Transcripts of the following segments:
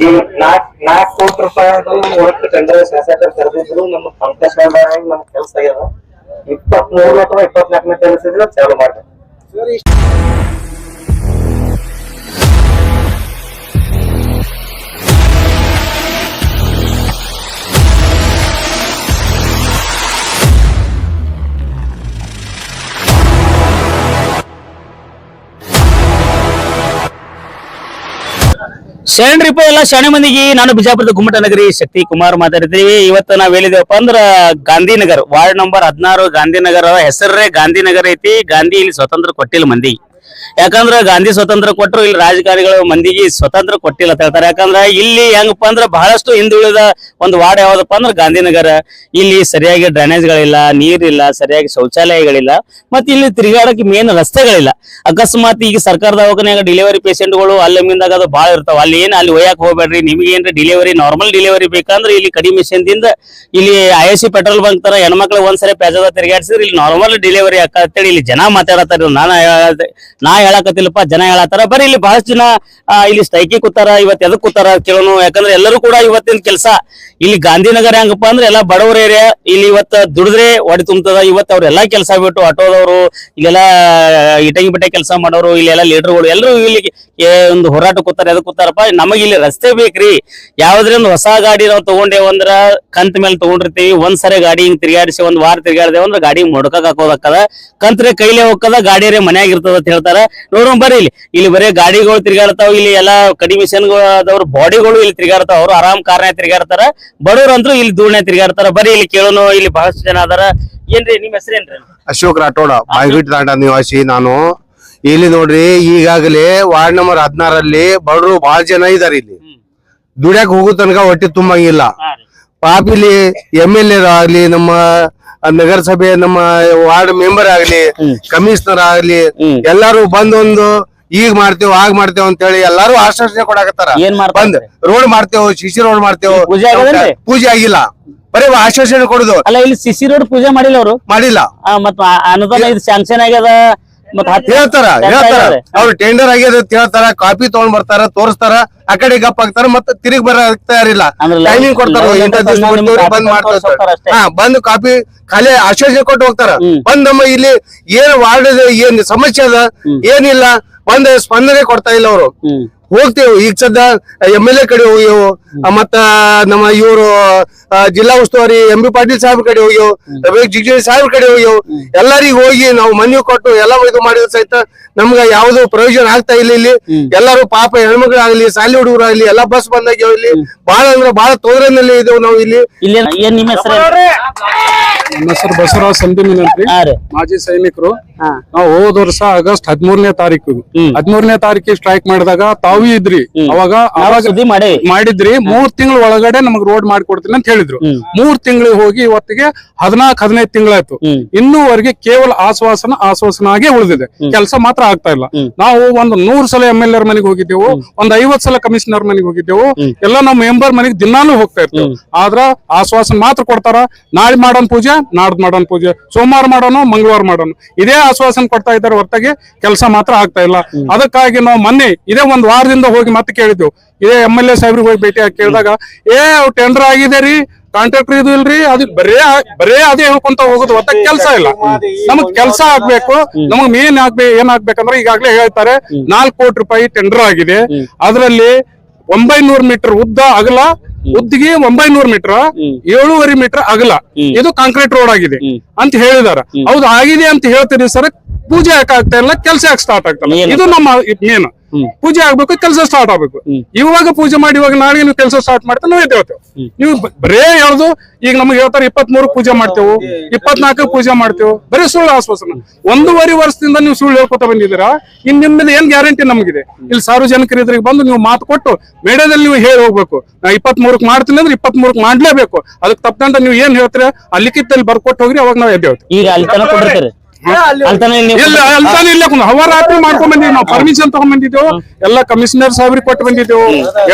ಈ 4 ಕೋಟಿ ರೂಪಾಯಿದು ಒಟ್ಟು ಟೆಂಡರ್ ಶಾಸಕರು ಕರೆದಿದ್ರು ನಮ್ಮ ಪಂಕಜ್ ನಮ್ಮ ಕೆಲಸ ಆಗ್ಯದ 23 ಅಥವಾ 24ನೇ ಕೆಲಸದಿಂದ ಚಾಲು ಮಾಡಿ ಶರಣ್ರಿಪ್ಪ ಎಲ್ಲ ಶಾಣೆ ಮಂದಿಗೆ ನಾನು ಬಿಜಾಪುರದ ಗುಮ್ಮಟನಗರಿ ಶಕ್ತಿ ಕುಮಾರ್ ಮಾತಾಡ್ತೀವಿ. ಇವತ್ತು ನಾವ್ ಹೇಳಿದೇವಪ್ಪ ಅಂದ್ರ ಗಾಂಧಿನಗರ್ ವಾರ್ಡ್ ನಂಬರ್ 16 ಗಾಂಧಿನಗರ ಹೆಸರೇ ಗಾಂಧಿನಗರ ಐತಿ. ಗಾಂಧಿ ಇಲ್ಲಿ ಸ್ವತಂತ್ರ ಕೊಟ್ಟಿಲ್ಲ ಮಂದಿಗೆ. ಯಾಕಂದ್ರ ಗಾಂಧಿ ಸ್ವತಂತ್ರ ಕೊಟ್ಟರು, ಇಲ್ಲಿ ರಾಜಕಾರಣಿಗಳು ಮಂದಿಗೆ ಸ್ವತಂತ್ರ ಕೊಟ್ಟಿಲ್ಲ ಅಂತ ಹೇಳ್ತಾರೆ. ಯಾಕಂದ್ರ ಇಲ್ಲಿ ಹೆಂಗಪ್ಪ ಅಂದ್ರ ಬಹಳಷ್ಟು ಹಿಂದುಳಿದ ಒಂದು ವಾರ್ಡ್ ಯಾವ್ದಪ್ಪ ಅಂದ್ರ ಗಾಂಧಿನಗರ. ಇಲ್ಲಿ ಸರಿಯಾಗಿ ಡ್ರೈನೇಜ್ಗಳಿಲ್ಲ, ನೀರಿಲ್ಲ, ಸರಿಯಾಗಿ ಶೌಚಾಲಯಗಳಿಲ್ಲ, ಮತ್ತೆ ಇಲ್ಲಿ ತಿರುಗಾಡಕ್ಕೆ ಮೇನ್ ರಸ್ತೆಗಳಿಲ್ಲ. ಅಕಸ್ಮಾತ್ ಈಗ ಸರ್ಕಾರ ದವಾಖಾನ್ಯಾಗ ಡೆಲಿವರಿ ಪೇಷಂಟ್ಗಳು ಅಲ್ಲಿಂದಾಗ ಅದು ಬಾಳ ಇರ್ತಾವ. ಅಲ್ಲಿ ಒಯ್ಯಾಕ್ ಹೋಗ್ಬೇಡ್ರಿ. ನಿಮ್ಗೆ ಏನ್ರಿ ಡೆಲಿವರಿ ನಾರ್ಮಲ್ ಡೆಲಿವರಿ ಬೇಕಂದ್ರೆ ಇಲ್ಲಿ ಕಡಿಮೆ ದಿಂದ ಇಲ್ಲಿ ISC ಪೆಟ್ರೋಲ್ ಬಂಕ್ ತರ ಹೆಣ್ಮಕ್ಳು ಒಂದ್ಸರಿ ಪ್ಯಾಜದ ತಿರುಗಾಡಿಸಿದ್ರೆ ಇಲ್ಲಿ ನಾರ್ಮಲ್ ಡೆಲಿವರಿ ಅಂತೇಳಿ ಇಲ್ಲಿ ಜನ ಮಾತಾಡತ್ತಾರ. ನಾ ಹೇಳಕತ್ತಿಲ್ಲಪ್ಪ, ಜನ ಹೇಳತ್ತಾರ. ಬರೀ ಇಲ್ಲಿ ಬಹಳಷ್ಟು ಜನ ಇಲ್ಲಿ ಸ್ಟ್ರೈಕಿ ಕೂತಾರ. ಇವತ್ತು ಎದಕ್ ಕೂತಾರ ಕೇಳೋನು. ಯಾಕಂದ್ರೆ ಎಲ್ಲರೂ ಕೂಡ ಇವತ್ತಿನ ಕೆಲಸ ಇಲ್ಲಿ ಗಾಂಧಿನಗರ ಹೆಂಗಪ್ಪ ಅಂದ್ರೆ ಎಲ್ಲಾ ಬಡವರ ಏರಿಯಾ. ಇಲ್ಲಿ ಇವತ್ತು ದುಡಿದ್ರೆ ಒಡಿ ತುಂಬತದ. ಇವತ್ತು ಅವ್ರೆಲ್ಲಾ ಕೆಲಸ ಬಿಟ್ಟು ಆಟೋದವರು, ಇಲ್ಲೆಲ್ಲಾ ಇಟಂಗಿ ಬಿಟ್ಟೆ ಕೆಲಸ ಮಾಡೋರು, ಇಲ್ಲೆಲ್ಲಾ ಲೀಡರ್ಗಳು ಎಲ್ಲರೂ ಇಲ್ಲಿ ಒಂದು ಹೋರಾಟ ಕೂತಾರ. ಎದಕ್ ಕೂತಾರಪ್ಪ, ನಮಗೆ ಇಲ್ಲಿ ರಸ್ತೆ ಬೇಕ್ರಿ. ಯಾವ್ದ್ರ ಒಂದು ಹೊಸ ಗಾಡಿ ನಾವು ತಗೊಂಡೇವ ಅಂದ್ರ ಕಂತ ಮೇಲೆ ತಗೊಂಡಿರ್ತೀವಿ. ಒಂದ್ಸರಿ ಗಾಡಿ ಹಿಂಗ್ ತಿರ್ಗಾಡಿಸಿ ಒಂದ್ ವಾರ ತಿರ್ಗಾಡ್ದೇವ ಅಂದ್ರ ಗಾಡಿ ಮೊಡಕಾಕ್ ಹಾಕೋದಕ್ಕದ. ಕಂತ್ರೆ ಕೈಲೇ ಹೋಗದ, ಗಾಡಿಯರೇ ಮನ್ಯಾಗ ಇರ್ತದ ಅಂತ ಹೇಳ್ತಾರ. ನೋಡೋಣ ಬರ್ರಿ, ಇಲ್ಲಿ ಬರೀ ಗಾಡಿಗಳು ತಿರ್ಗಾಡ್ತಾವ. ಇಲ್ಲಿ ಎಲ್ಲಾ ಕಡಿಮೆ ಮಿಷನ್ಗಳದವ್ರ ಬಾಡಿಗಳು ಇಲ್ಲಿ ತಿರ್ಗಾಡ್ತಾವ. ಅವ್ರು ಆರಾಮ್ ಕಾರ್ನ್ಯಾಗ ತಿರ್ಗಾಡ್ತಾರ. ಬಡವ್ರಂದ್ರು ಇಲ್ಲಿ ಧೂಳ್ನ್ಯಾಗ ತಿರ್ಗಾಡ್ತಾರ. ಬರೀ ಇಲ್ಲಿ ಕೇಳೋನು. ಇಲ್ಲಿ ಬಹಳಷ್ಟು ಜನ ಅದಾರ. ಏನ್ರಿ ನಿಮ್ ಹೆಸರೇನ್ರಿ? ಅಶೋಕ್ ರಾಠೋಡ, ಬಾಯ್ಗಿಟ್ ತಾಂಡ ನಿವಾಸಿ ನಾನು. ಇಲ್ಲಿ ನೋಡ್ರಿ, ಈಗಾಗಲೇ ವಾರ್ಡ್ ನಂಬರ್ 16 ಬಡವರು ಬಹಳ ಜನ ಇದಾರೆ. ಇಲ್ಲಿ ದುಡ್ಯಾಕ್ ಹೋಗೋ ತನಕ ಹೊಟ್ಟೆ ತುಂಬಂಗಿಲ್ಲ. ಪಾಪ ಇಲ್ಲಿ MLA ಆಗ್ಲಿ, ನಮ್ಮ ನಗರಸಭೆ ನಮ್ಮ ವಾರ್ಡ್ ಮೆಂಬರ್ ಆಗ್ಲಿ, ಕಮಿಷನರ್ ಆಗ್ಲಿ, ಎಲ್ಲಾರು ಬಂದೊಂದು ಈಗ ಮಾಡ್ತೇವ್ ಆಗ ಮಾಡ್ತೇವ್ ಅಂತ ಹೇಳಿ ಎಲ್ಲಾರು ಆಶ್ವಾಸನೆ ಕೊಡಾಕತ್ತಾರ. ಬಂದ್ ರೋಡ್ ಮಾಡ್ತೇವ್, CC ರೋಡ್ ಮಾಡ್ತೇವ್, ಪೂಜೆ ಆಗಿಲ್ಲ. ಬರೀ ಆಶ್ವಾಸನೆ ಕೊಡುದು. ಅಲ್ಲ, ಇಲ್ಲಿ CC ರೋಡ್ ಪೂಜೆ ಮಾಡಿಲ್ಲ, ಅವರು ಮಾಡಿಲ್ಲ. ಮತ್ತ ಅನುದಾನ ಇದು ಸ್ಯಾಂಕ್ಷನ್ ಆಗ್ಯದ ಹೇಳ್ತಾರ. ಅವ್ರು ಟೆಂಡರ್ ಆಗ್ಯದ ಹೇಳ್ತಾರ. ಕಾಪಿ ತಗೊಂಡ್ ಬರ್ತಾರ, ತೋರಿಸ್ತಾರ, ಆ ಕಡೆ ಗಪ್ ಆಗ್ತಾರ, ಮತ್ತೆ ತಿರುಗಿ ಬರ ತಯಾರಿಲ್ಲ. ಟೈಮಿಂಗ್ ಕೊಡ್ತಾರ, ಬಂದ್ ಮಾಡ್ತಾರ. ಬಂದ್ ಕಾಪಿ ಖಾಲಿ ಆಶ್ವಾಸನೆ ಕೊಟ್ಟು ಹೋಗ್ತಾರ. ಬಂದ್ ನಮ್ಮ ಇಲ್ಲಿ ಏನ್ ವಾರ್ಡ್ ಏನ್ ಸಮಸ್ಯೆ ಅದ ಏನಿಲ್ಲ, ಬಂದ್ ಸ್ಪಂದನೆ ಕೊಡ್ತಾ ಇಲ್ಲ ಅವರು. ಹೋಗ್ತೇವೆ ಈಗ ಸದ್ದ MLA ಕಡೆ ಹೋಗ್ಯವು, ಮತ್ತ ನಮ್ಮ ಇವರು ಜಿಲ್ಲಾ ಉಸ್ತುವಾರಿ MB ಪಾಟೀಲ್ ಸಾಹೇಬ್ ಕಡೆ ಹೋಗ್ಯವು, ಜಿಗ್ಜಿ ಸಾಹೇಬ್ ಕಡೆ ಹೋಗ್ಯವು. ಎಲ್ಲರಿಗೂ ಹೋಗಿ ನಾವು ಮನವಿ ಕೊಟ್ಟು ಎಲ್ಲ ಇದು ಮಾಡಿದ್ರು ಸಹಿತ ನಮ್ಗ ಯಾವ್ದು ಪ್ರಯೋಜನ ಆಗ್ತಾ ಇಲ್ಲ. ಇಲ್ಲಿ ಎಲ್ಲಾರು ಪಾಪ ಹೆಣ್ಮಕ್ಳಾಗ್ಲಿ, ಶಾಲೆ ಹುಡುಗರಾಗ್ಲಿ ಎಲ್ಲಾ ಬಸ್ ಬಂದಾಗ್ಯಾವ. ಇಲ್ಲಿ ಬಹಳ ಅಂದ್ರೆ ಬಹಳ ತೊಂದರೆನಲ್ಲಿ ಇದೇವು ನಾವು ಇಲ್ಲಿ. ನಿಮ್ಮ ನನ್ನ ಹೆಸರು ಬಸವರಾಜ್ ಸಂಬಿಮಿನ್ ಅಂತ್ರಿ, ಮಾಜಿ ಸೈನಿಕರು. ನಾವು ಹೋದ ವರ್ಷ ಆಗಸ್ಟ್ 13ನೇ ತಾರೀಕಿಗೆ ಸ್ಟ್ರೈಕ್ ಮಾಡಿದಾಗ ತಾವು ಇದ್ರಿ. ಅವಾಗ ಮಾಡಿದ್ರಿ 3 ತಿಂಗಳ ಒಳಗಡೆ ನಮಗ್ ರೋಡ್ ಮಾಡ್ಕೊಡ್ತೀನಿ ಅಂತ ಹೇಳಿದ್ರು. 3 ತಿಂಗಳಿಗೆ ಹೋಗಿ ಇವತ್ತಿಗೆ 14-15 ತಿಂಗಳಾಯ್ತು. ಇನ್ನೂವರೆಗೆ ಕೇವಲ ಆಶ್ವಾಸನ ಆಗೇ ಉಳಿದಿದೆ. ಕೆಲಸ ಮಾತ್ರ ಆಗ್ತಾ ಇಲ್ಲ. ನಾವು ಒಂದು 100 ಸಲ MLA ಮನೆಗೆ ಹೋಗಿದ್ದೆವು, ಒಂದ್ 50 ಸಲ ಕಮಿಷನರ್ ಮನೆಗೆ ಹೋಗಿದ್ದೆವು. ಎಲ್ಲ ನಮ್ಮ ಮೆಂಬರ್ ಮನೆಗೆ ದಿನಾನು ಹೋಗ್ತಾ ಇರ್ತೇವೆ. ಆದ್ರ ಆಶ್ವಾಸನ ಮಾತ್ರ ಕೊಡ್ತಾರ. ನಾಳೆ ಮಾಡೋಣ ಪೂಜೆ, ನಾಡ್ದು ಮಾಡೋಣ ಪೂಜೆ, ಸೋಮವಾರ ಮಾಡೋಣ, ಮಂಗಳವಾರ ಮಾಡೋಣ, ಇದೇ ಆಶ್ವಾಸನ ಕೊಡ್ತಾ ಇದ್ದಾರೆ ಹೊರತಾಗಿ ಕೆಲಸ ಮಾತ್ರ ಆಗ್ತಾ ಇಲ್ಲ. ಅದಕ್ಕಾಗಿ ನಾವು ಮೊನ್ನೆ ಇದೇ ಒಂದ್ ವಾರದಿಂದ ಹೋಗಿ ಮತ್ತೆ ಕೇಳಿದ್ವಿ. ಇದೇ MLA ಸಾಹೇಬ್ರಿಗೆ ಹೋಗಿ ಭೇಟಿ ಆಗಿ ಕೇಳಿದಾಗ ಟೆಂಡರ್ ಆಗಿದೆ ರೀ, ಕಾಂಟ್ರಾಕ್ಟರ್ ಇದು ಇಲ್ರಿ, ಅದು ಬರೇ ಅದೇ ಹೇಳ್ಕೊಂತ ಹೋಗೋದು ಹೊರತಾಗಿ ಕೆಲಸ ಇಲ್ಲ. ನಮಗ್ ಕೆಲಸ ಆಗ್ಬೇಕು. ನಮಗ್ ಮೇನ್ ಏನಾಗ್ಬೇಕಂದ್ರೆ ಈಗಾಗಲೇ ಹೇಳ್ತಾರೆ 4 ಕೋಟಿ ರೂಪಾಯಿ ಟೆಂಡರ್ ಆಗಿದೆ. ಅದರಲ್ಲಿ 900 ಮೀಟರ್ ಉದ್ದ ಅಗಲ, ಉದ್ದಿಗೆ 900 ಮೀಟರ್, 7.5 ಮೀಟರ್ ಅಗಲ ಇದು ಕಾಂಕ್ರೀಟ್ ರೋಡ್ ಆಗಿದೆ ಅಂತ ಹೇಳಿದಾರ. ಹೌದು ಆಗಿದೆ ಅಂತ ಹೇಳ್ತೀರಿ ಸರ್, ಪೂಜೆ ಯಾಕೆ ಆಗ್ತಾ ಇಲ್ಲ, ಕೆಲಸ ಯಾಕೆ ಸ್ಟಾರ್ಟ್ ಆಗ್ತಲ್ಲ? ಇದು ನಮ್ಮ ಮೇನ್. ಪೂಜೆ ಆಗ್ಬೇಕು, ಕೆಲಸ ಸ್ಟಾರ್ಟ್ ಆಗ್ಬೇಕು. ಇವಾಗ ಪೂಜೆ ಮಾಡಿ ಇವಾಗ ನಾಳೆ ನೀವು ಕೆಲಸ ಸ್ಟಾರ್ಟ್ ಮಾಡ್ತಾ ನಾವು ಎದ್ದೇಳ್ತೇವೆ. ನೀವು ಬರೇ ಯಾವ್ದು ಈಗ ನಮ್ಗೆ ಹೇಳ್ತಾರೆ 23 ಪೂಜೆ ಮಾಡ್ತೇವೆ, 24 ಪೂಜೆ ಮಾಡ್ತೇವೆ. ಬರೀ ಸುಳ್ಳು ಆಶ್ವಾಸನ. 1.5 ವರ್ಷದಿಂದ ನೀವು ಸುಳ್ಳು ಹೇಳ್ಕೊತ ಬಂದಿದ್ದೀರಾ. ಇನ್ ನಿಮ್ದು ಏನ್ ಗ್ಯಾರಂಟಿ ನಮ್ಗಿದೆ? ಇಲ್ಲಿ ಸಾರ್ವಜನಿಕರ ಇದ್ರಿಗೆ ಬಂದು ನೀವು ಮಾತು ಕೊಟ್ಟು ಮೇಡದಲ್ಲಿ ನೀವು ಹೇಳಿ ಹೋಗ್ಬೇಕು. ನಾ 23ಕ್ಕೆ ಮಾಡ್ತೀನಿ ಅಂದ್ರೆ 23ಕ್ಕೆ ಮಾಡ್ಲೇಬೇಕು. ಅದಕ್ಕೆ ತಪ್ಪದಂತ ನೀವು ಏನ್ ಹೇಳ್ತೀರಾ ಆ ಲಿಖಿತದಲ್ಲಿ ಬರ್ಕೊಟ್ಟು ಹೋಗ್ರಿ, ಅವಾಗ ನಾವು ಎದ್ದೇಳ್ತೇವೆ. ಈಗ ಅಲ್ಲಿ ತನಕ ಕೊಡ್ತೀರಿ ಅಲ್ತಾನೆ ಇಲ್ಲಿ ನೀವು- ಇಲ್ಲ ಅಲ್ತಾನೆ ಇಲ್ಲ ಹವರಾತ್ರಿ ಮಾಡ್ಕೊಂಡ್ ಬಂದಿವಿ ನಾವು. ಪರ್ಮಿಷನ್ ತಗೊಂಡ್ ಬಂದಿದ್ದೆವು, ಎಲ್ಲ ಕಮಿಷನರ್ ಸಾಹೇಬ್ರಿಗೆ ಕೊಟ್ಟು ಬಂದಿದ್ದೆವು,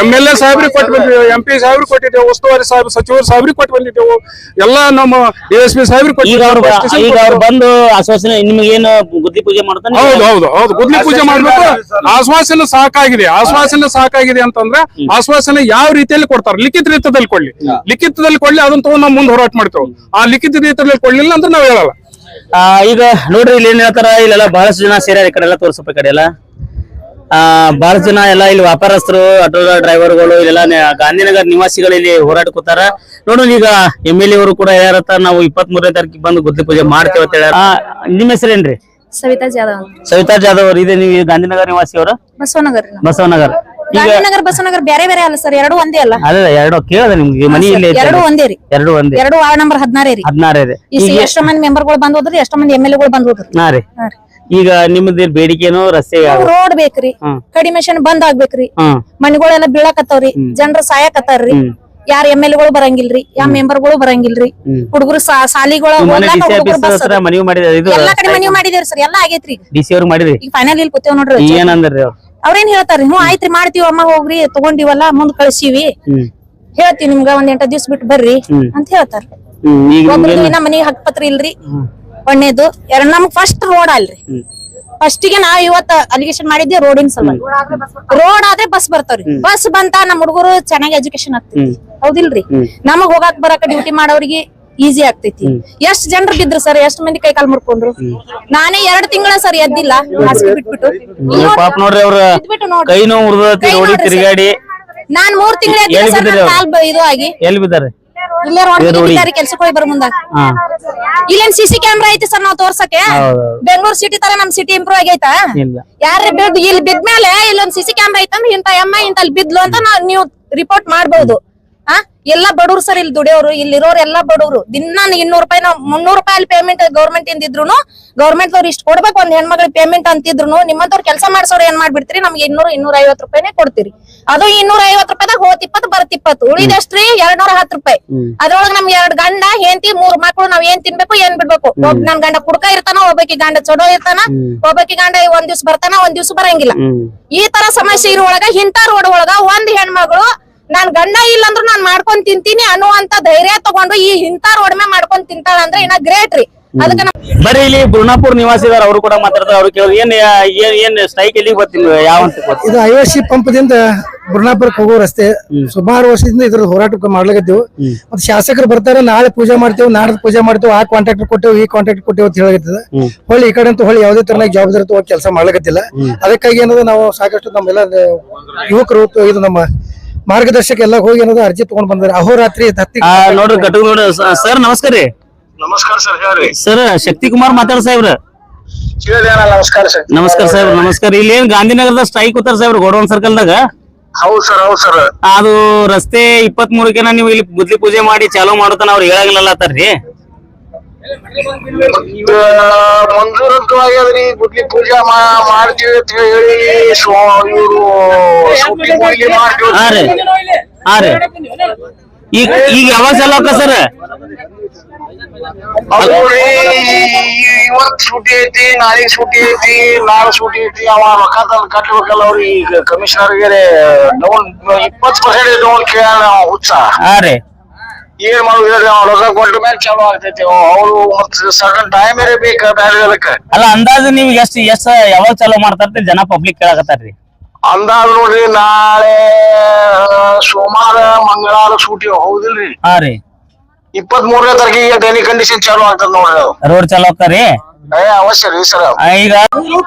MLA ಸಾಹೇಬ್ರಿಗೆ ಕೊಟ್ಟು ಬಂದಿದ್ದೆವು, MP ಸಾಹೇಬ್ರಿಗೆ ಕೊಟ್ಟಿದ್ದೆವು, ಉಸ್ತುವಾರಿ ಸಚಿವರು ಸಾಹೇಬ್ರಿಗೆ ಕೊಟ್ಟು ಬಂದಿದ್ದೆವು, ಎಲ್ಲ ನಮ್ಮ DSP ಸಾಹೇಬ್ರಿಗೆ ಈಗ ಅವ್ರು ಕೊಟ್ಟಿದ್ದೆವು. ಈಗ ಅವ್ರು ಬಂದು ಆಶ್ವಾಸನೆ ನಿಮ್ಗೇನು ಗುದ್ದಿ ಪೂಜೆ ಮಾಡ್ತಾನೆ. ಹೌದು ಗುದ್ಲಿ ಪೂಜೆ ಮಾಡ್ಬೇಕು. ಆಶ್ವಾಸನೆ ಸಾಕಾಗಿದೆ ಅಂತಂದ್ರೆ ಆಶ್ವಾಸನೆ ಯಾವ ರೀತಿಯಲ್ಲಿ ಕೊಡ್ತಾರೆ, ಲಿಖಿತ ರೀತಿಯಲ್ಲಿ ಕೊಡ್ಲಿ, ಅದನ್ನ ತಗೊಂಡ್ ನಾವು ಮುಂದೆ ಹೋರಾಟ ಮಾಡ್ತೇವೆ. ಆ ಲಿಖಿತ ರೀತಿಯಲ್ಲಿ ಕೊಡ್ಲಿಲ್ಲ ಅಂದ್ರೆ ನಾವ್ ಹೇಳಲ್ಲ. ಈಗ ನೋಡ್ರಿ ಇಲ್ಲಿ ಏನ್ ಹೇಳ್ತಾರ, ಇಲ್ಲೆಲ್ಲ ಬಹಳಷ್ಟು ಜನ ಸೇರ್ಯಾರ. ಈ ಕಡೆ ಎಲ್ಲ ತೋರ್ಸಪ್ಪ, ಈ ಕಡೆ ಎಲ್ಲ ಬಹಳಷ್ಟು ಜನ ಎಲ್ಲ ಇಲ್ಲಿ ವ್ಯಾಪಾರಸ್ಥರು, ಆಟೋ ಡ್ರೈವರ್ಗಳು, ಇಲ್ಲೆಲ್ಲ ಗಾಂಧಿನಗರ್ ನಿವಾಸಿಗಳು ಇಲ್ಲಿ ಹೋರಾಟ ಕೂತಾರ. ನೋಡೋಣ ಈಗ MLA ಅವರು ಕೂಡ ಹೇಳ್ಯಾರತ್ತ, ನಾವು 23ನೇ ತಾರೀಕಿಗೆ ಬಂದು ಗುದ್ಲಿ ಪೂಜೆ ಮಾಡ್ತೇವೆ ಅಂತ ಹೇಳ್ಯಾರ. ನಿಮ್ಮ ಹೆಸರೇನ್ರಿ? ಸವಿತಾ ಜಾಧವ್. ಸವಿತಾ ಜಾಧವ್ ಅವ್ರು. ಇದೆ ನೀವು ಗಾಂಧಿನಗರ್ ನಿವಾಸಿ ಅವರು? ಬಸವನಗರ್. ಗಾಂಧಿನಗರ್ ಬಸವನಗರ್ ಬೇರೆ ಬೇರೆ ಅಲ್ಲ ಸರ್, ಎರಡು ಒಂದೇ ಅಲ್ಲ. ಅದೇ ಎರಡು ಕೇಳದೆ ನಿಮ್ಗೆ ಮನಿ ಇಲ್ಲಿ ಎರಡು ಒಂದೇ ರೀ. ಎರಡು ವಾರ್ಡ್ ನಂಬರ್ 16 ರೀ. 16 ಇದೆ. ಎಷ್ಟೋ ಮಂದಿ ಮೆಂಬರ್ಗಳು ಬಂದ್ ಹೋದ್ರಿ, ಎಷ್ಟೋ ಮಂದಿ MLA ಗಳು ಬಂದ್ ಹೋದ್ರಿ. ಹಾ ರೀ. ಈಗ ನಿಮ್ದು ಬೇಡಿಕೆನು ರಸ್ತೆ ರೋಡ್ ಬೇಕ್ರಿ, ಕಡಿಮೆಷನ್ ಬಂದ್ ಆಗ್ಬೇಕ್ರಿ, ಮನಿಗಳೆಲ್ಲ ಬೀಳಕತ್ತಾವ್ರಿ, ಜನರು ಸಾಯಕತ್ತಾರ್ರಿ, ಯಾರ MLA ಗಳು ಬರಂಗಿಲ್ರಿ, ಯಾವ ಮೆಂಬರ್ಗಳು ಬರಂಗಿಲ್ರಿ, ಹುಡುಗರು ಸಾಲಿಗಳು ಮನವಿ ಮಾಡಿದ್ರೆ ಎಲ್ಲಾ ಕಡೆ ಮನವಿ ಮಾಡಿದೇರಿ ಸರ್, ಎಲ್ಲಾ ಆಗೇತ್ರಿ. DC ಅವ್ರು ಮಾಡಿದ್ರಿ? ಈಗ ಫೈನಲ್ ಇಲ್ಲಿ ಕೂತೇವ್ ನೋಡ್ರಿ. ಏನಂದ್ರಿ ಅವ್ರು? ಅವ್ರೇನ್ ಹೇಳ್ತಾರ್ರಿ, ಹ್ಞೂ ಆಯ್ತ್ರಿ ಮಾಡ್ತೀವಿ ಅಮ್ಮ, ಹೋಗ್ರಿ ತಗೊಂಡಿವಲ್ಲ ಮುಂದ್ ಕಳ್ಸೀವಿ, ಹೇಳ್ತೀವಿ ನಿಮ್ಗ ಒಂದ್ 8 ದಿವ್ಸ ಬಿಟ್ಟು ಬರ್ರಿ ಅಂತ ಹೇಳ್ತಾರ. ಒಬ್ರದ್ದು ಇನ್ನ ಮನಿಗೆ ಹಕ್ಪತ್ರ ಇಲ್ರಿ. ಒಂದೇದು ನಮ್ಗ್ ಫಸ್ಟ್ ರೋಡ್ ಅಲ್ರಿ. ಫಸ್ಟ್ ಗೆ ನಾವ್ ಇವತ್ತ ಅಲಿಗೇಷನ್ ಮಾಡಿದ್ವಿ ರೋಡಿನ ಸಲುವಾಗಿ. ರೋಡ್ ಆದ್ರೆ ಬಸ್ ಬರ್ತಾವ್ರಿ, ಬಸ್ ಬಂತ ನಮ್ ಹುಡುಗರು ಚೆನ್ನಾಗಿ ಎಜುಕೇಶನ್ ಆಗ್ತೈತಿ, ಹೌದಿಲ್ರಿ? ನಮಗ್ ಹೋಗಾಕ್ ಬರಾಕ ಡ್ಯೂಟಿ ಮಾಡೋರಿಗೆ ಈಸಿ ಆಗ್ತೈತಿ. ಎಷ್ಟ್ ಜನರು ಬಿದ್ರು ಸರ್, ಎಷ್ಟ್ ಮಂದಿ ಕೈ ಕಾಲ್ ಮುರ್ಕೊಂಡ್ರು. ನಾನೇ 2 ತಿಂಗಳ ಸರ್ ಎದ್ದಿಲ್ಲ, ಹಾಸಿಗೆ ಬಿಟ್ಬಿಟ್ಟು. ಪಾಪ ನೋಡ್ರಿ ಅವ್ರ ಕೈ ನೋವು ಉರ್ದತಿ, ರೋಡಿ ತಿರುಗಾಡಿ. ನಾನ್ 3 ತಿಂಗಳ ಎದ್ದಿಲ್ಲ ಸರ್, ನನ್ ಕಾಲ್ ಇದು ಆಗಿ. ಎಲ್ಲಿ ಬಿದ್ದಾರೆ? ಇಲ್ಲೇ ರೋಡ್ ಕೆಲ್ಸಕ್ಕೆ ಹೋಗಿ ಬರ ಮುಂದ. ಇಲ್ಲೇನ್ CC ಕ್ಯಾಮ್ರಾ ಐತಿ ಸರ್, ನಾವ್ ತೋರ್ಸಕ್ಕೆ. ಬೆಂಗಳೂರು ಸಿಟಿ ತರ ನಮ್ ಸಿಟಿ ಇಂಪ್ರೂವ್ ಆಗೈತಾ? ಯಾರೇ ಬಿದ್ ಇಲ್ಲಿ ಬಿದ್ಮೇಲೆ ಇಲ್ಲೊಂದ್ CC ಕ್ಯಾಮ್ರಾ ಐತಂದ್ರೆ ಇಂತ ಅಮ್ಮ ಇಂತಲ್ಲಿ ಬಿದ್ಲು ಅಂತ ನೀವು ರಿಪೋರ್ಟ್ ಮಾಡ್ಬಹುದು. ಎಲ್ಲಾ ಬಡವ್ರು ಸರ್, ಇಲ್ಲಿ ದುಡಿಯೋರು, ಇಲ್ಲಿರೋರು ಎಲ್ಲಾ ಬಡವ್ರು. ದಿನ 200 ರೂಪಾಯಿ, 300 ರೂಪಾಯಿ ಅಲ್ಲಿ ಪೇಮೆಂಟ್ ಗೌರ್ಮೆಂಟ್ ಇಂದಿದ್ರು, ಗೌರ್ಮೆಂಟ್ ಅವ್ರು ಇಷ್ಟು ಕೊಡ್ಬೇಕು ಒಂದ್ ಹೆಣ್ಮಗಳಿಗೆ ಪೇಮೆಂಟ್ ಅಂತಿದ್ರು, ನಿಮ್ಮಂತವ್ರು ಕೆಲಸ ಮಾಡ್ಸೋರು ಏನ್ ಮಾಡ್ಬಿಡ್ತೀರಿ, ನಮ್ಗೆ 200-250 ರೂಪಾಯಿನೇ ಕೊಡ್ತೀರಿ. ಅದು 250 ರೂಪಾಯಿದಾಗ ಹೋತ್ 20 ಬರತ್ 20, ಉಳಿದಷ್ಟ್ರಿ 210 ರೂಪಾಯಿ. ಅದ್ರೊಳಗ ನಮ್ಗೆ 2 ಗಂಡ ಹೆಂಡತಿ 3 ಮಕ್ಳು, ನಾವ್ ಏನ್ ತಿನ್ಬೇಕು ಏನ್ ಬಿಡ್ಬೇಕು. ನನ್ ಗಂಡ ಕುಡ್ಕ ಇರ್ತಾನ, ಒಬ್ಬಾಕಿ ಗಂಡ ಚೊಡೋ ಇರ್ತಾನ, ಒಬ್ಬಾಕಿ ಗಂಡ ಒಂದ್ ದಿವ್ಸ ಬರ್ತಾನ, ಒಂದ್ ದಿವ್ಸ ಬರಂಗಿಲ್ಲ. ಈ ತರ ಸಮಸ್ಯೆ ಇರುವೊಳಗ ಇಂತ ರೋಡ್ ಒಳಗ ಒಂದ್ ಹೆಣ್ಮಗಳು ನಾನ್ ಗಂಡ ಇಲ್ಲ ಅಂದ್ರು ನಾನ್ ಮಾಡ್ಕೊಂಡ್ ತಿಂತೀನಿ ಅನ್ನುವಂತ ಧೈರ್ಯ ತಗೊಂಡು ಈ ಇಂತ ರೋಡ್ ಮೇ ಮಾಡ್ಕೊಂಡ್ ತಿಂತಾಳ ಅಂದ್ರೆ ಇನ್ನ ಗ್ರೇಟ್ ರೀ. ಅದಕ್ಕೆ ಬರೀ ಇಲ್ಲಿ ಬುರ್ಣಾಪುರ್ ನಿವಾಸಿದಾರ, ಅವರು ಕೂಡ ಮಾತಾಡ್ತಾರೆ. ಅವ್ರು ಕೇಳಿ ಏನ್ ಸ್ಟ್ರೈಕ್ ಎಲ್ಲಿಗೆ ಬರ್ತೀನಿ ಯಾವ ಅಂತ ಇದು IOC ಪಂಪದಿಂದ ಬುರ್ಣಾಪುರಕ್ಕೆ ಹೋಗೋ ರಸ್ತೆ. ಸುಮಾರು ವರ್ಷದಿಂದ ಇದ್ರ ಹೋರಾಟ ಮಾಡ್ಲಾಗತ್ತೇವು. ಮತ್ತೆ ಶಾಸಕರು ಬರ್ತಾರೆ, ನಾಳೆ ಪೂಜೆ ಮಾಡ್ತೇವೆ, ನಾಡ್ದು ಪೂಜೆ ಮಾಡ್ತೇವೆ, ಆ ಕಾಂಟ್ರಾಕ್ಟರ್ ಕೊಟ್ಟೇವು, ಈ ಕಾಂಟ್ರಾಕ್ಟರ್ ಕೊಟ್ಟೇವು ಅಂತ ಹೇಳಾಗತ್ತದ. ಹೊಳ್ಳಿ ಈ ಕಡೆ ಅಂತೂ ಹೊಳ್ಳಿ ಯಾವುದೇ ತರನಾಗಿ ಜವಾಬ್ದಾರಿ ತಗೋ ಕೆಲಸ ಮಾಡ್ಲಾಗತ್ತಿಲ್ಲ. ಅದಕ್ಕಾಗಿ ಏನದ ನಾವು ಸಾಕಷ್ಟು ನಮ್ಮೆಲ್ಲ ಯುವಕರು ಇದು ನಮ್ಮ ಮಾರ್ಗದರ್ಶಕ ಎಲ್ಲ ಹೋಗಿ ಏನದ ಅರ್ಜಿ ತಗೊಂಡ್ ಬಂದ್ರೆ ಅಹೋರಾತ್ರಿ ನೋಡ್ರಿ ಕಟಕ್ ನೋಡ್ರಿ. ಸರ್ ನಮಸ್ಕಾರ ರೀ. ನಮಸ್ಕಾರ ಸರ್, ಹೇಳ್ರಿ ಸರ್. ಶಕ್ತಿ ಕುಮಾರ್ ಮಾತಾಡ ಸಾಹೇಬ್ರ. ನಮಸ್ಕಾರ ಸರ್. ನಮಸ್ಕಾರ ಸಾಹೇಬ್ರ, ನಮಸ್ಕಾರ. ಇಲ್ಲಿ ಏನ್ ಗಾಂಧಿನಗರದ ಸ್ಟ್ರೈಕ್ ಕೂತಾರ ಸಾಹೇಬ್ರ, ಗೋಡೌನ್ ಸರ್ಕಲ್ದಾಗ. ಹೌದ್ ಸರ್. ಅದು ರಸ್ತೆ 23ಕ್ಕೆ ನೀವು ಇಲ್ಲಿ ಗುದ್ಲಿ ಪೂಜೆ ಮಾಡಿ ಚಾಲೂ ಮಾಡತಾನ ಅವ್ರು ಹೇಳಂಗಿಲ್ಲತ್ತಾರ್ರಿ. ಮಂಜೂರಂತೂ ಆಗ್ಯದ್ರಿ, ಗುದ್ಲಿ ಪೂಜಾ ಮಾಡ್ತೀವಿ ಅಂತ ಹೇಳಿ ಇವ್ರು ಹಾ ರೀ. ಈಗ ಯಾವಾಗ ಚಾಲೂ ಆಕ ಸರ್? ಇವತ್ ಸೂಟಿ ಐತಿ, ನಾಳೆಗ್ ಸೂಟಿ ಐತಿ, ನಾಳೆ ಸೂಟಿ ಐತಿ. ಅವ ರೊಕ್ಕ ತಂದ್ ಕಟ್ಬೇಕಲ್ಲ ಅವ್ರಿಗೆ, ಕಮಿಷನರ್ಗೆ ಡೌನ್ 20% ಡೌನ್ ಕೇಳ ಹುಚ್ಚ. ಹಾ ರೀ. ಏನ್ ಮಾಡುದು ಹೇಳ್ರಿ, ರೊಕ್ಕ ಕೊಟ್ಟ ಮೇಲೆ ಚಾಲೂ ಆಗ್ತೈತಿ. ಅವ್ರು ಸಡನ್ ಟೈಮ್ ಬೇಕು ಬೇರೆ ಅದಕ್ಕೆ. ಅಲ್ಲ ಅಂದಾಜು ನೀವು ಎಷ್ಟ್ ಯಾವಾಗ ಚಾಲೂ ಮಾಡ್ತಾರ ಜನ ಪಬ್ಲಿಕ್ ಕೇಳಾಕತ್ತಾರ್ರಿ? ಅಂದಾಜ್ ನೋಡ್ರಿ, ನಾಳೆ ಸೋಮವಾರ ಮಂಗಳವಾರ ಸೂಟಿ, ಹೌದಿಲ್ರಿ? ಹಾ ರೀ. 23ನೇ ತಾರೀಕಿಗೆ ಡೈಲಿ ಕಂಡೀಷನ್ ಚಾಲೂ ಆಗ್ತದ ನೋಡ್ರಿ, ರೋಡ್ ಚಾಲೂ ಆಗ್ತಾರಿ. ಅವಶ್ಯ ರೀ ಸರ್. ಈಗ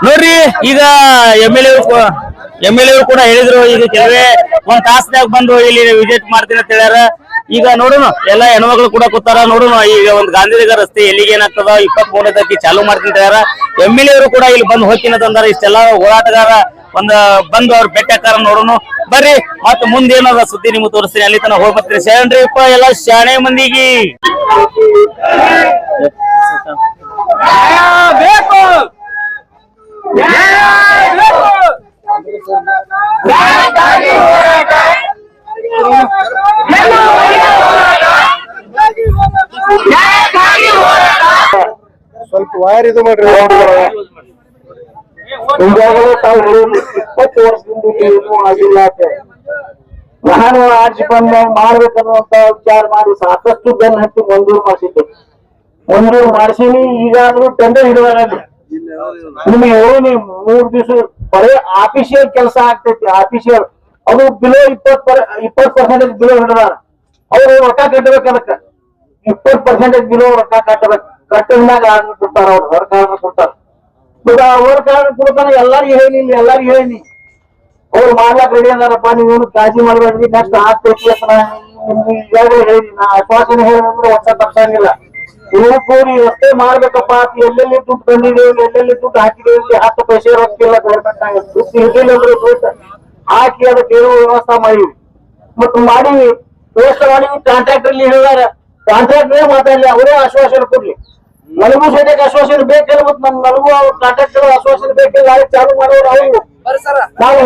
ನೋಡ್ರಿ, ಈಗ MLA ಅವರು ಕೂಡ ಹೇಳಿದ್ರು, ಈಗ ಕೆಲವೇ ಒಂದ್ ತಾಸದಾಗ ಬಂದು ಇಲ್ಲಿ ವಿಸಿಟ್ ಮಾಡ್ತೀನಿ ಅಂತ ಹೇಳ್ಯಾರ. ಈಗ ನೋಡೋಣ, ಎಲ್ಲ ಹೆಣ್ಮಕ್ಳು ಕೂಡ ಕೂತಾರ. ನೋಡೋಣ ಈಗ ಒಂದ್ ಗಾಂಧಿನಗರ ರಸ್ತೆ ಎಲ್ಲಿಗೆ ಏನಾಗ್ತದ, 23ನೇ ತಾರೀಕಿಗೆ ಚಾಲೂ ಮಾಡ್ತೀನಿ ಅಂತ ಹೇಳ್ಯಾರ. MLA ಅವರು ಕೂಡ ಇಲ್ಲಿ ಬಂದು ಹೋಗ್ತೀನಿ ಅಂತಂದಾರ. ಇಷ್ಟೆಲ್ಲ ಹೋರಾಟಗಾರ ಬಂದು ಅವ್ರ ಭೇಟಿ ಹಾಕಾರ. ನೋಡೋಣ ಬರ್ರಿ, ಮತ್ತ ಮುಂದೆ ಏನದ ಸುದ್ದಿ ನಿಮ್ಗೆ ತೋರಿಸ್ತೀನಿ. ಅಲ್ಲಿ ತನ ಹೋಗಿ ಬರ್ತೀನಿ. ಶರಣ್ರಿಪ್ಪ ಎಲ್ಲ ಶಾಣೆ ಮಂದಿಗೆ ಸ್ವಲ್ಪ ವೈರ್ ಇದು ಮಾಡ್ರಿ. ಈಗಾಗಲೇ ತಾವು ಹೇಳಿದ್ರಿ 20 ವರ್ಷದಿಂದ ಏನೂ ಆಗಿಲ್ಲ ಅಂತ. ನಾನು ಆರ್ಜಿ ಬಂದಾಗ ಮಾಡ್ಬೇಕನ್ನುವಂತ ವಿಚಾರ ಮಾಡಿ ಸಾಕಷ್ಟು ಬೆನ್ನ ಹತ್ತಿ ಮಂಜೂರು ಮಾಡಿಸಿದ್ದೆ. ಮಂಜೂರು ಮಾಡಿಸಿನಿ. ಈಗಾದ್ರೂ ಟೆಂಡರ್ ಹಿಡಿದಾರಲ್ಲಿ ನಿಮಗೆ ಹೇಳಿ 3 ದಿವಸ ಬರೀ ಆಫೀಸಿಯಲ್ ಕೆಲಸ ಆಗ್ತೈತಿ. ಆಫೀಸಿಯಲ್ ಅದು ಬಿಲೋ 20% ಬಿಲೋ ಹಿಡಿದಾರ. ಅವ್ರು ರೊಕ್ಕ ಕಟ್ಟಬೇಕು. ಅದಕ್ಕೆ 20% ಬಿಲೋ ರೊಕ್ಕ ಕಟ್ಟಬೇಕು. ಕಟ್ಟದ್ಮ್ಯಾಗ ಆರ್ಡರ್ ಕೊಡ್ತಾರ. ಅವ್ರು ವರ್ಕ್ ಆರ್ಡರ್ ಕೊಡ್ತಾರ. ವರ್ಕ್ ಆರ್ಡರ್ ಕೊಡ್ತಾನೆ. ಎಲ್ಲರಿಗೂ ಹೇಳಿ ಅವ್ರು ಮಾಡ್ಲಾಕ್ ರೆಡಿ ಅದಾರಪ್ಪ. ನೀವೇನು ಕಾಳಜಿ ಮಾಡ್ಬೇಡ್ರಿ, ನೆಕ್ಸ್ಟ್ ಆಗ್ತೈತಿ ಅಂತ ನಿಮ್ಗೆ ಈಗಾಗಲೇ ಹೇಳಿ. ನಾ ಆಶ್ವಾಸನೆ ಹೇಳಿದ್ರೆ ವರ್ಷ ತಪ್ಸಂಗಿಲ್ಲ. ಇವ್ರು ಕೂಡಿ ರಸ್ತೆ ಮಾಡ್ಬೇಕಪ್ಪ ಅಂತ ಎಲ್ಲೆಲ್ಲಿ ದುಡ್ಡು ತಂದಿದ್ದೇವೆ, ಎಲ್ಲೆಲ್ಲಿ ದುಡ್ಡು ಹಾಕಿದೇವೆ. 10 ಪೈಸೆ ರೊಕ್ಕಿಲ್ಲ ಗೌರ್ಮೆಂಟ್ ನಾಗ. ದುಡ್ಡು ಇರ್ಲಿಲ್ಲ ಅಂದ್ರೆ ದುಡ್ಡು ಹಾಕಿ ಅದಕ್ಕೆ ಏನೋ ವ್ಯವಸ್ಥೆ ಮಾಡಿವಿ. ಮತ್ತು ಮಾಡಿ ವ್ಯವಸ್ಥೆ ಮಾಡಿ ಕಾಂಟ್ರಾಕ್ಟರ್ ಹೇಳಿದಾರ. ಕಾಂಟ್ರಾಕ್ಟರೇ ಮಾತಾಡಲಿ, ಅವರೇ ಆಶ್ವಾಸನೆ ಕೊಡ್ಲಿ. ನನಗೂ ಸದ್ಯಕ್ಕೆ ಆಶ್ವಾಸನೆ ಬೇಕಲ್ಲ. ಮತ್ತು ನನಗೂ ಕಾಂಟ್ರಾಕ್ಟರ್ ಆಶ್ವಾಸನೆ ಬೇಕಿಲ್ಲ. ನಾಳೆ ಚಾಲು ಮಾಡೋರು ಅವ್ರು. ನಾವು